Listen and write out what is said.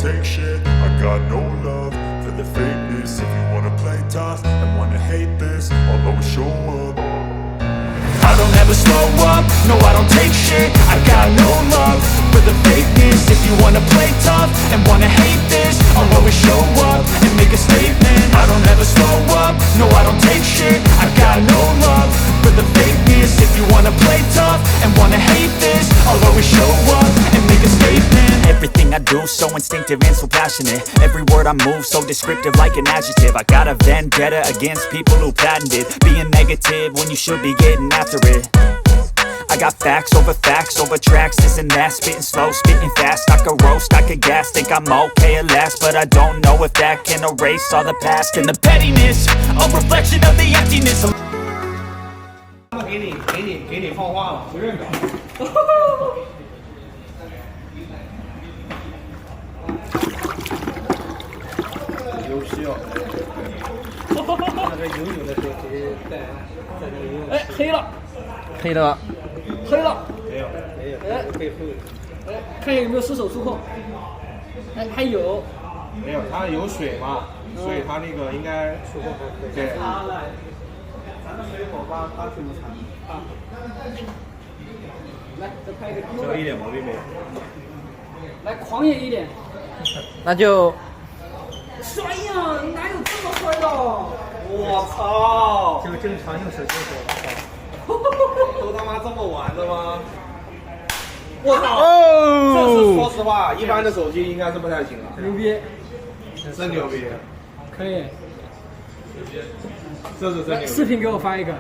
take shit. I got no love for the fakeness. If you wanna play tough and wanna hate this, I'll always show up. I don't ever slow up, no I don't take shit. I got no love for the fakeness. If you wanna play tough and wanna hate this, I'll always show up and make a statement. I don't ever slow up, no I don't take shit. I got no love for the fakeness. If you wanna play tough and wanna hate this, I'll always show up and make a statement. Everything I do so instinctive and so passionate. Every word I move so descriptive like an adjective. I got a vendetta against people who patented being negative when you should be getting after it. I got facts over tracks, this and that. Spitting slow, spitting fast, I could roast, I could gas. Think I'm okay at last, but I don't know if that can erase all the past. And the pettiness, a reflection of the emptiness. 给你放话了，随便搞。游戏哦，那个游泳的时候直接在那个游泳。哎，黑了，黑的，黑了，没有，哎，可以黑。哎，看一下有没有失手触控。哎，还有，没有，它有水嘛，所以它那个应该触控还可以。对。咱们水果吧，它怎么产啊？来，再拍一个。这个一点毛病没有。来，狂野一点。那就。 摔呀！哪有这么摔的？我操！就正常用手机手。都他妈这么玩的吗？我操！哦，这是说实话，一般的手机应该是不太行了。牛逼！真牛逼！可以。这是真牛逼！视频给我发一个。